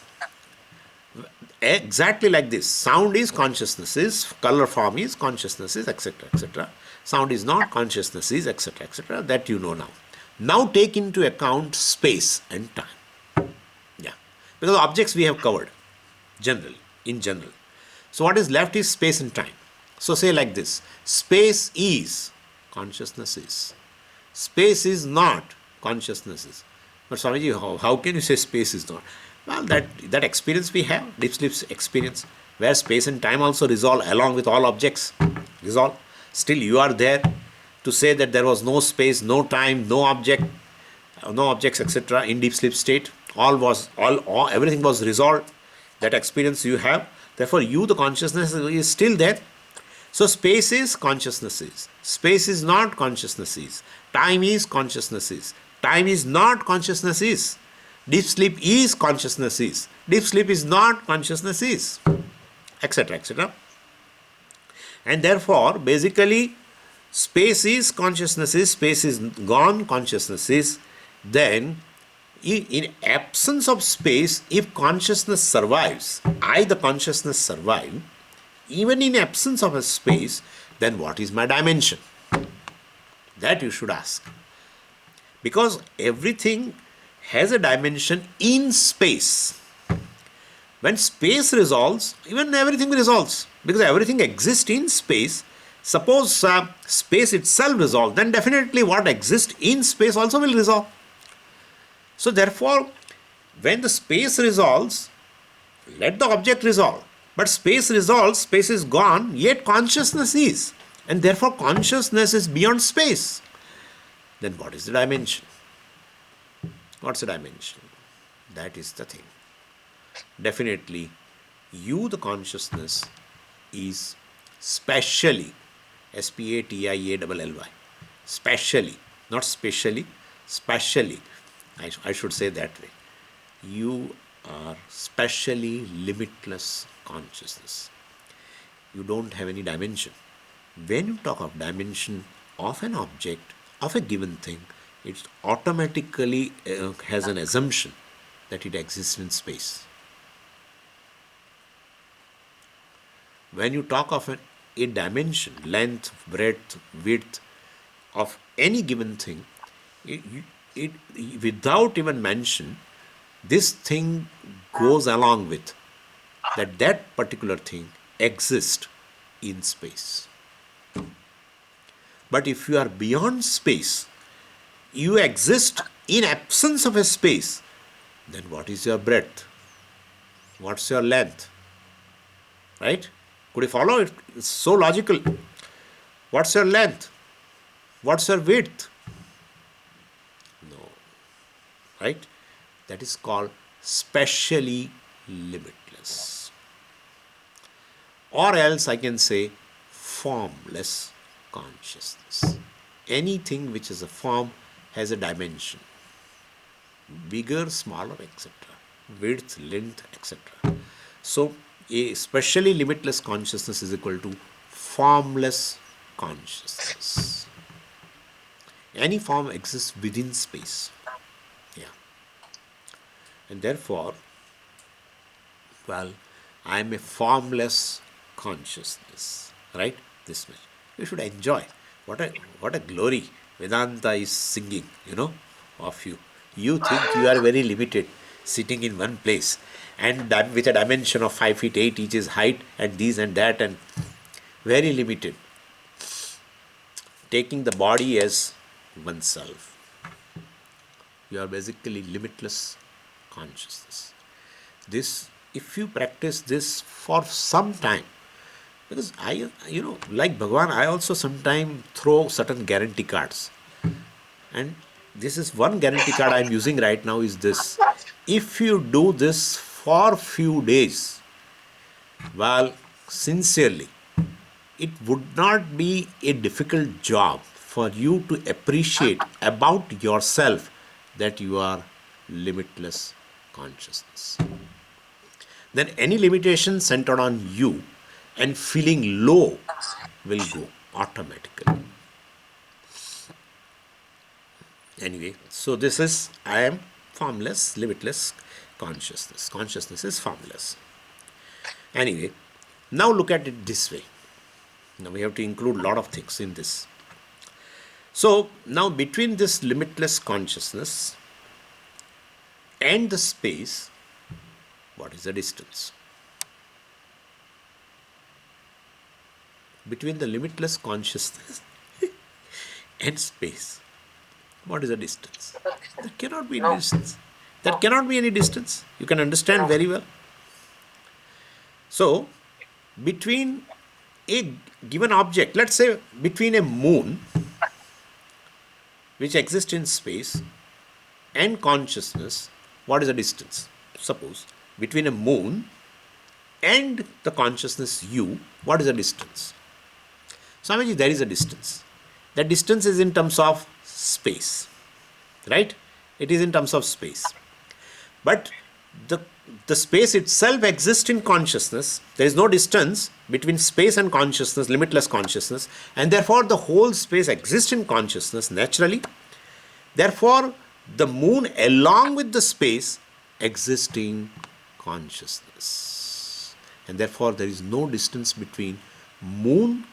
Exactly like this. Sound is, consciousness is, color form is, consciousness is, etc. etc. Sound is not, consciousness is, etc. etc. That you know now. Now take into account space and time. Yeah. Because objects we have covered generally, in general. So what is left is space and time. So say like this. Space is, consciousness is. Space is not, consciousness is. But Swamiji, how can you say space is not? Well, that experience we have, deep sleep experience, where space and time also resolve along with all objects, resolve. Still you are there to say that there was no space, no time, no objects, etc. in deep sleep state. Everything was resolved. That experience you have. Therefore, you, the consciousness, is still there. So space is, consciousness is. Space is not, consciousness is. Time is, consciousness is. Time is not, consciousness is. Deep sleep is, consciousness is. Deep sleep is not, consciousness is. Etc. etc. And therefore, basically, space is, consciousness is. Space is gone, consciousness is. Then, in absence of space, if consciousness survives, I, the consciousness, survive, even in absence of a space, then what is my dimension? That you should ask. Because everything has a dimension in space. When space resolves, even everything resolves. Because everything exists in space. Suppose space itself resolves, then definitely what exists in space also will resolve. So therefore, when the space resolves, let the object resolve. But space resolves, space is gone, yet consciousness is. And therefore consciousness is beyond space. Then what is the dimension? What's the dimension? That is the thing. Definitely, you, the consciousness, is specially, SPATIALLY, specially, not specially, specially, I should say that way. You are specially limitless consciousness. You don't have any dimension. When you talk of dimension of an object, of a given thing, it automatically has an assumption that it exists in space. When you talk of a dimension, length, breadth, width of any given thing, it without even mention, this thing goes along with that particular thing exists in space. But if you are beyond space, you exist in absence of a space, then what is your breadth? What's your length? Right? Could you follow it? It's so logical. What's your length? What's your width? No. Right? That is called specially limitless. Or else I can say formless consciousness. Anything which is a form has a dimension. Bigger, smaller, etc. Width, length, etc. So, a specially limitless consciousness is equal to formless consciousness. Any form exists within space. Yeah. And therefore, well, I am a formless consciousness. Right? This much. You should enjoy. What a glory Vedanta is singing, of you. You think you are very limited, sitting in one place, and with a dimension of 5 feet 8 inches height, and this and that, and very limited. Taking the body as oneself. You are basically limitless consciousness. This, if you practice this for some time, because like Bhagavan, I also sometimes throw certain guarantee cards. And this is one guarantee card I am using right now is this. If you do this for few days, well, sincerely, it would not be a difficult job for you to appreciate about yourself that you are limitless consciousness. Then any limitation centered on you and feeling low will go automatically. Anyway, so this is, I am formless, limitless consciousness. Consciousness is formless. Anyway, now look at it this way. Now we have to include a lot of things in this. So now between this limitless consciousness and the space, what is the distance? Between the limitless consciousness and space, what is the distance? There cannot be any distance. There cannot be any distance. You can understand very well. So, between a given object, let's say between a moon, which exists in space, and consciousness, what is the distance? Suppose, between a moon and the consciousness you, what is the distance? Swamiji, there is a distance. That distance is in terms of space, right? It is in terms of space. But the space itself exists in consciousness. There is no distance between space and consciousness, limitless consciousness, and therefore the whole space exists in consciousness naturally. Therefore, the moon along with the space exists in consciousness. And therefore, there is no distance between moon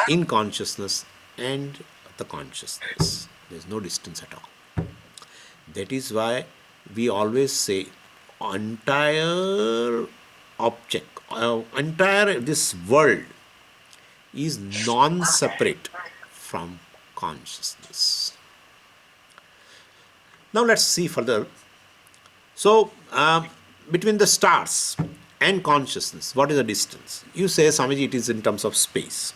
in consciousness and the consciousness. There is no distance at all. That is why we always say entire object, entire this world is non-separate from consciousness. Now let's see further. So between the stars and consciousness, what is the distance? You say, Swamiji, it is in terms of space.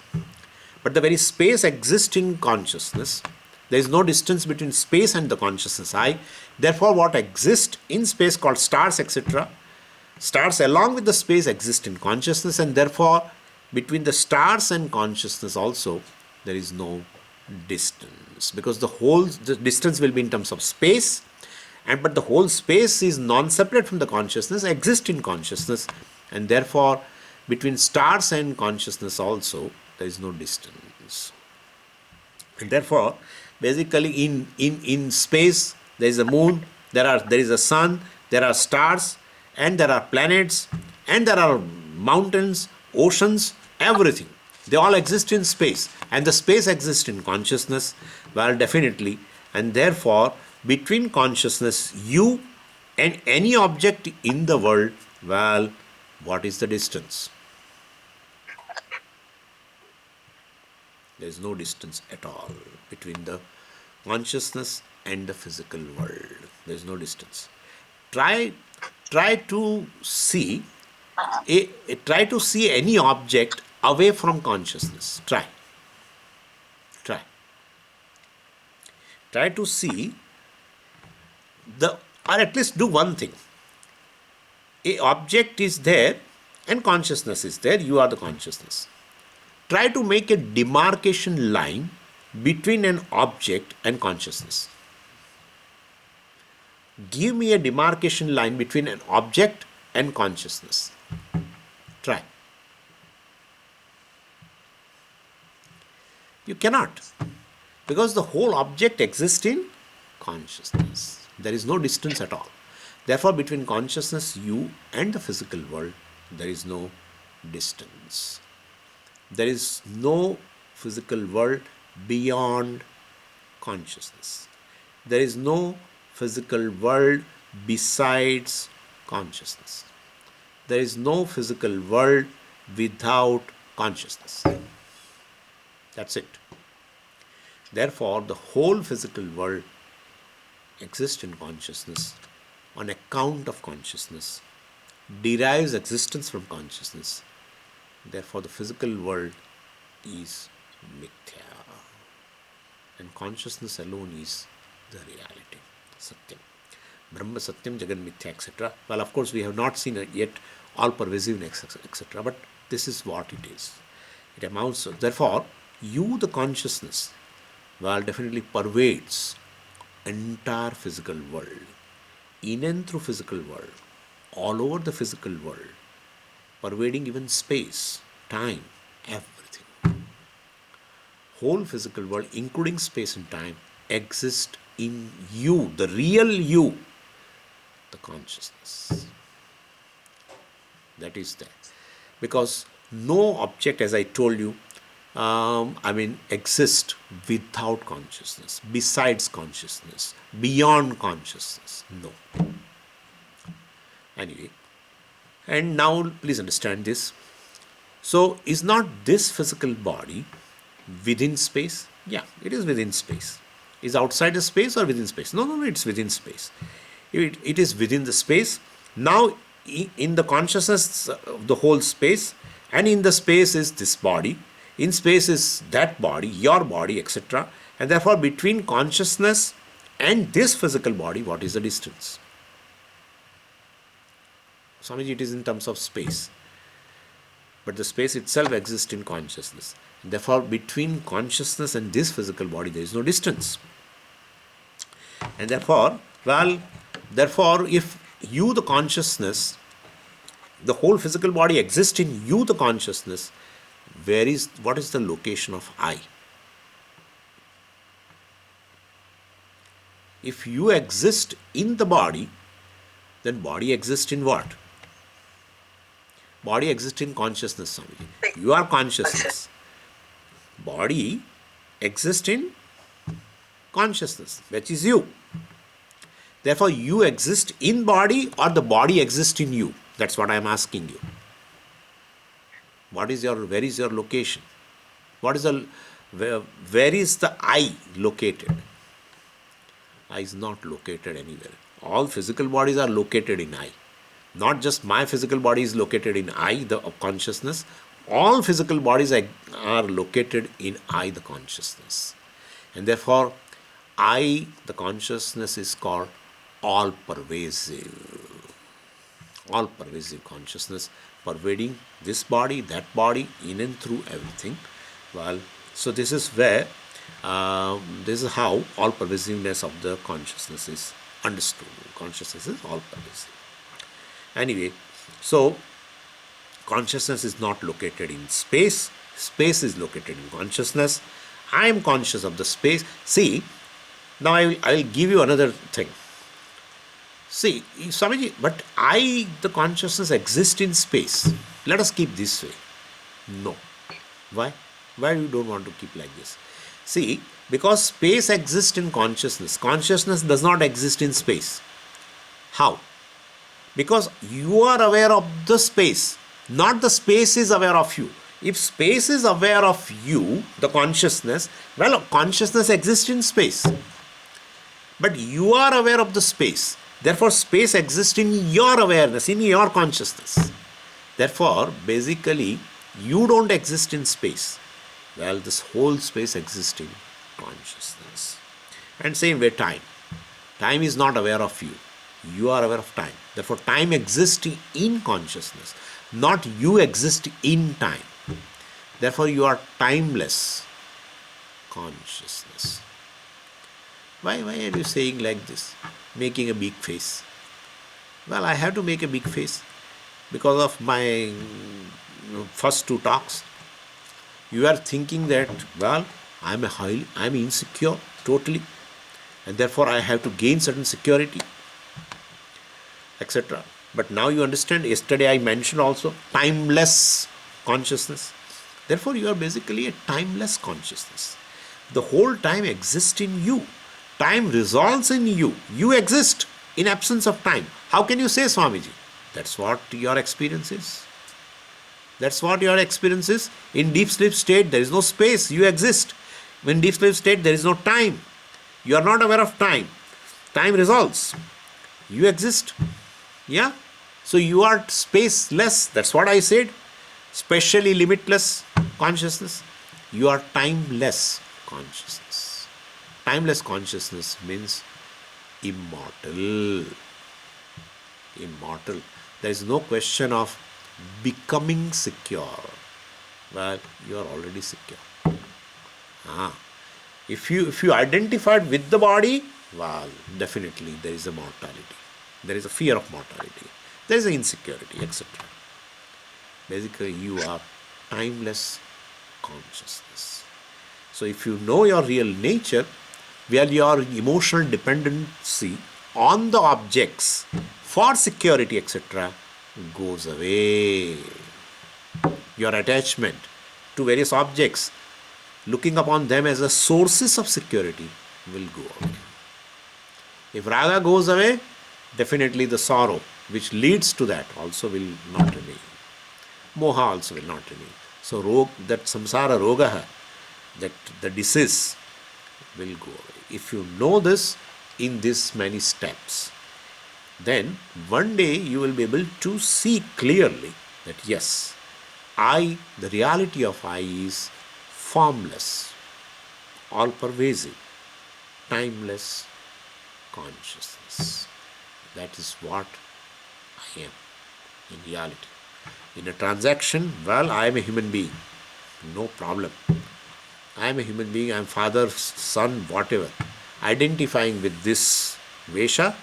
But the very space exists in consciousness. There is no distance between space and the consciousness I. Therefore, what exists in space called stars, etc., stars along with the space exist in consciousness, and therefore, between the stars and consciousness also, there is no distance. Because the distance will be in terms of space, but the whole space is non-separate from the consciousness, exists in consciousness, and therefore, between stars and consciousness also, there is no distance. And therefore, basically in space, there is a moon, there is a sun, there are stars, and there are planets, and there are mountains, oceans, everything. They all exist in space, and the space exists in consciousness, well, definitely. And therefore, between consciousness, you and any object in the world, well, what is the distance? There is no distance at all between the consciousness and the physical world. There is no distance. Try to see any object away from consciousness. Try to see or at least do one thing. A object is there and consciousness is there. You are the consciousness. Try to make a demarcation line between an object and consciousness. Give me a demarcation line between an object and consciousness. Try. You cannot. Because the whole object exists in consciousness. There is no distance at all. Therefore, between consciousness, you, and the physical world, there is no distance. There is no physical world beyond consciousness. There is no physical world besides consciousness. There is no physical world without consciousness. That's it. Therefore, the whole physical world exists in consciousness on account of consciousness, derives existence from consciousness. Therefore, the physical world is mithya. And consciousness alone is the reality, Satyam. Brahma, Satyam, Jagan, Mithya, etc. Well, of course, we have not seen it yet all pervasiveness, etc. But this is what it is. It amounts to, therefore, you, the consciousness, well, definitely pervades entire physical world, in and through physical world, all over the physical world, pervading even space, time, everything. Whole physical world, including space and time, exists in you, the real you, the consciousness. That is there. Because no object, as I told you, exist without consciousness, besides consciousness, beyond consciousness. No. Anyway, and now please understand this. So, is not this physical body within space? Yeah, it is within space. Is outside the space or within space? No, it's within space. It is within the space. Now, in the consciousness of the whole space, and in the space is this body, in space is that body, your body, etc. And therefore, between consciousness and this physical body, what is the distance? Swamiji, it is in terms of space. But the space itself exists in consciousness. Therefore, between consciousness and this physical body, there is no distance. And therefore, if you, the consciousness, the whole physical body exists in you, the consciousness, what is the location of I? If you exist in the body, then body exists in what? Body exists in consciousness, Swamiji. You are consciousness. Body exists in consciousness, which is you. Therefore, you exist in body or the body exists in you? That's what I am asking you. Where is your location? Where is the I located? I is not located anywhere. All physical bodies are located in I. Not just my physical body is located in I, the consciousness. All physical bodies are located in I, the consciousness. And therefore, I, the consciousness, is called all-pervasive. All-pervasive consciousness, pervading this body, that body, in and through everything. Well, so this is where, this is how all-pervasiveness of the consciousness is understood. Consciousness is all-pervasive. Anyway, so consciousness is not located in space. Space is located in consciousness. I am conscious of the space. See, now I will give you another thing. See, Swamiji, but I, the consciousness, exist in space. Let us keep this way. No. Why? Why you don't want to keep like this? See, because space exists in consciousness. Consciousness does not exist in space. How? Because you are aware of the space, not the space is aware of you. If space is aware of you, the consciousness, well, consciousness exists in space. But you are aware of the space. Therefore, space exists in your awareness, in your consciousness. Therefore, basically, you don't exist in space. Well, this whole space exists in consciousness. And same way, time. Time is not aware of you. You are aware of time. Therefore, time exists in consciousness, not you exist in time. Therefore, you are timeless consciousness. Why are you saying like this? Making a big face. Well, I have to make a big face because of my first two talks. You are thinking that, well, I'm insecure totally, and therefore I have to gain certain security, etc. But now you understand, yesterday I mentioned also timeless consciousness. Therefore, you are basically a timeless consciousness. The whole time exists in you. Time resolves in you. You exist in absence of time. How can you say, Swamiji? That's what your experience is. That's what your experience is. In deep sleep state, there is no space. You exist. In deep sleep state, there is no time. You are not aware of time. Time resolves. You exist. Yeah? So you are spaceless. That's what I said. Specially limitless consciousness. You are timeless consciousness. Timeless consciousness means immortal. Immortal. There is no question of becoming secure. Well, you are already secure. If you identified with the body, well, definitely there is a mortality. There is a fear of mortality. There is an insecurity, etc. Basically, you are timeless consciousness. So if you know your real nature, well, your emotional dependency on the objects for security, etc., goes away. Your attachment to various objects, looking upon them as a sources of security, will go away. If raga goes away, definitely the sorrow which leads to that also will not remain. Moha also will not remain. So that samsara rogaha, that the disease, will go away. If you know this in these many steps, then one day you will be able to see clearly that yes, the reality of I is formless, all pervasive, timeless consciousness. That is what I am in reality. In a transaction, well, I am a human being, no problem. I am a human being, I am father, son, whatever. Identifying with this Vesha,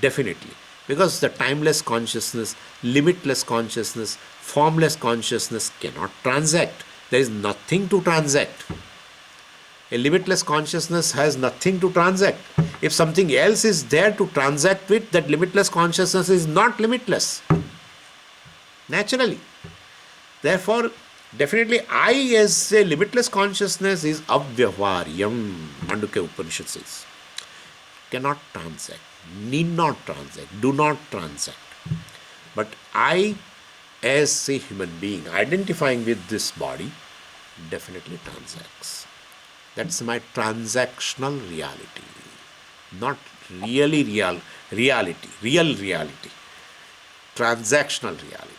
definitely. Because the timeless consciousness, limitless consciousness, formless consciousness cannot transact. There is nothing to transact. A limitless consciousness has nothing to transact. If something else is there to transact with, that limitless consciousness is not limitless. Naturally. Therefore, definitely I as a limitless consciousness is avyavaryam, Mandukya Upanishad says. Cannot transact, need not transact, do not transact. But I as a human being identifying with this body definitely transacts. That's my transactional reality. Not really real reality. Transactional reality.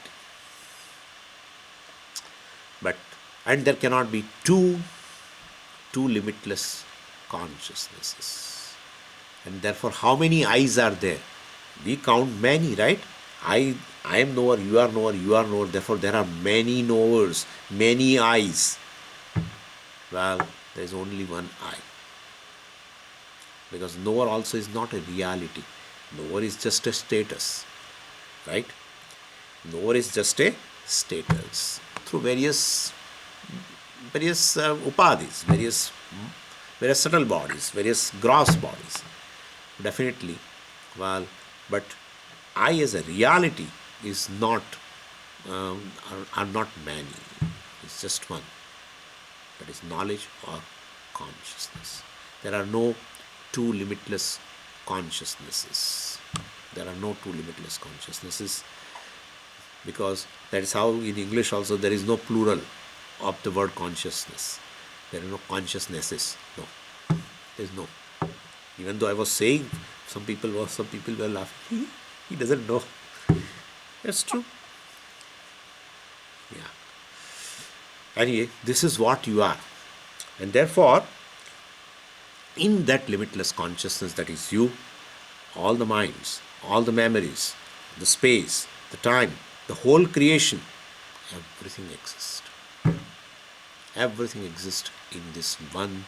But, and there cannot be two limitless consciousnesses. And therefore, how many eyes are there? We count many, right? I am knower, you are knower, you are knower. Therefore, there are many knowers, many eyes. Well, there is only one eye. Because knower also is not a reality. Knower is just a status, right? Knower is just a status through various upadhis, various subtle bodies, various gross bodies. Definitely, well, but I as a reality is not, are not many. It's just one. That is knowledge or consciousness. There are no two limitless consciousnesses. There are no two limitless consciousnesses, because that is how in English also there is no plural of the word consciousness. There are no consciousnesses. No. There is no. Even though I was saying, some people were laughing. He doesn't know. That's true. Yeah. Anyway, this is what you are. And therefore, in that limitless consciousness that is you, all the minds, all the memories, the space, the time, the whole creation, everything exists. Everything exists in this one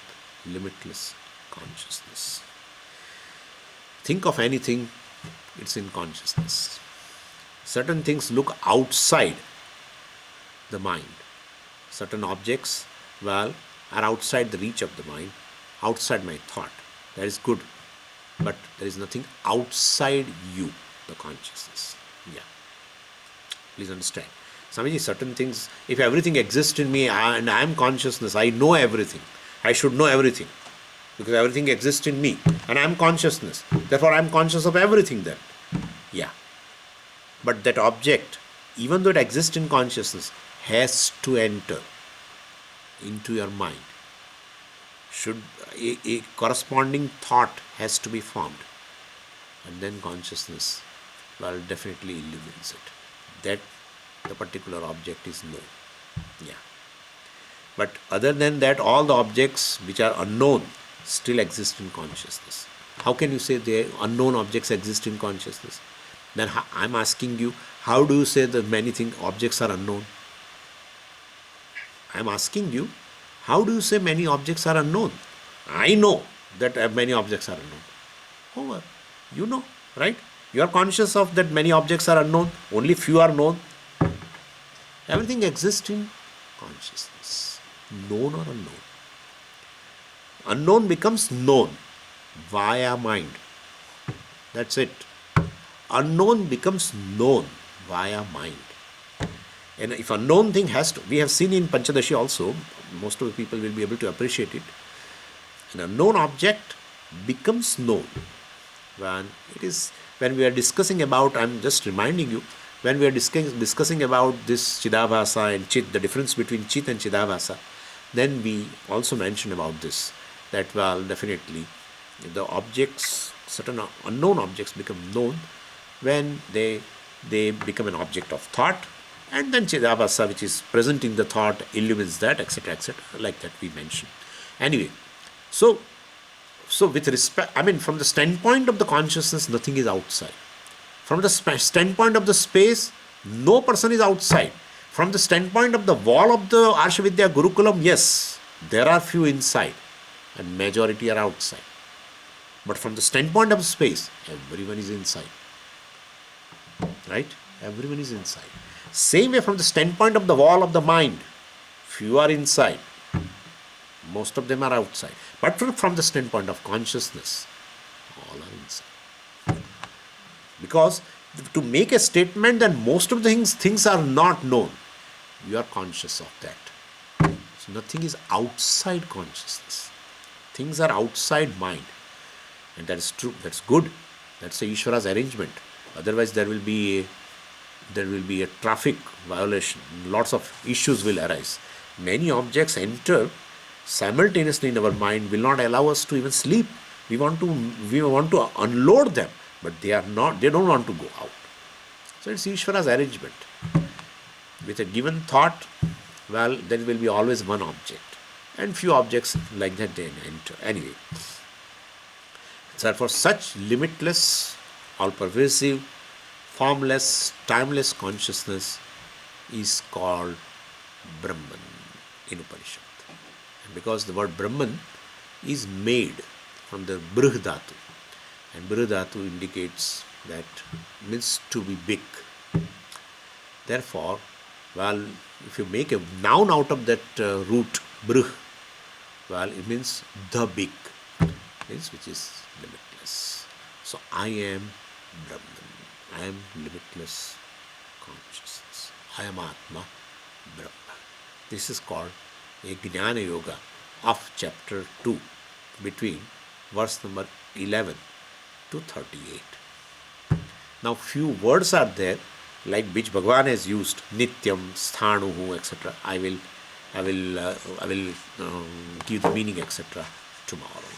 limitless consciousness. Think of anything, it's in consciousness. Certain things look outside the mind. Certain objects, well, are outside the reach of the mind, outside my thought. That is good. But there is nothing outside you, the consciousness. Yeah. Please understand. Swamiji, certain things, if everything exists in me and I am consciousness, I know everything. I should know everything. Because everything exists in me and I am consciousness. Therefore, I am conscious of everything then. Yeah. But that object, even though it exists in consciousness, has to enter into your mind. Should a corresponding thought has to be formed. And then consciousness, well, definitely illumines it. That the particular object is known. Yeah. But other than that, all the objects which are unknown still exist in consciousness. How can you say the unknown objects exist in consciousness? Then I'm asking you, how do you say that many objects are unknown? I'm asking you, how do you say many objects are unknown? I know that many objects are unknown. Over. You know, right? You are conscious of that many objects are unknown. Only few are known. Everything exists in consciousness. Known or unknown. Unknown becomes known via mind. That's it. Unknown becomes known via mind. And if unknown thing has to, we have seen in Panchadashi also, most of the people will be able to appreciate it. An unknown object becomes known when we are discussing about, I'm just reminding you, when we are discussing about this Chidabhasa and Chit, the difference between Chit and Chidabhasa, then we also mention about this, that well, definitely the objects, certain unknown objects become known when they become an object of thought, and then Chidabhasa, which is present in the thought, illumines that, etc., like that we mentioned. Anyway, so with respect, from the standpoint of the consciousness, nothing is outside. From the standpoint of the space, no person is outside. From the standpoint of the wall of the Arshavidya Gurukulam, yes, there are few inside and majority are outside. But from the standpoint of space, everyone is inside. Right? Everyone is inside. Same way from the standpoint of the wall of the mind, few are inside. Most of them are outside. But from the standpoint of consciousness, all are inside. Because to make a statement that most of the things are not known, you are conscious of that. So nothing is outside consciousness. Things are outside mind. And that is true. That's good. That's a Ishvara's arrangement. Otherwise there will be a traffic violation. Lots of issues will arise. Many objects enter simultaneously in our mind, will not allow us to even sleep. We want to unload them, but they don't want to go out. So it's Ishvara's arrangement. With a given thought, well, there will be always one object. And few objects like that they enter. Anyway. Therefore, such limitless, all-pervasive, formless, timeless consciousness is called Brahman in Upanishad. And because the word Brahman is made from the Brih Dhatu, and Brih Dhatu indicates that means to be big. Therefore, well, if you make a noun out of that root Brih, well, it means the big, which is limitless. So I am Brahman. I am limitless consciousness. I am Atma Brahma. This is called a Jnana Yoga of chapter 2, between verse number 11 to 38. Now few words are there, like which Bhagavan has used, Nityam, Sthanuhu, etc. I will give the meaning, etc. tomorrow.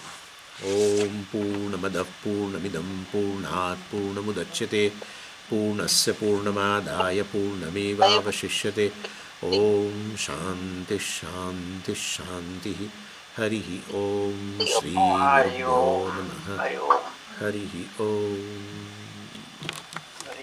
Om Purnamadav Purnamidam Purnat Purnamudachyate Purnasya Purnamadaya Purnameva Vashishyate. Om Shanti Shanti Shanti. Harihi Om Shri Gurubhyo Namaha. Harihi Om.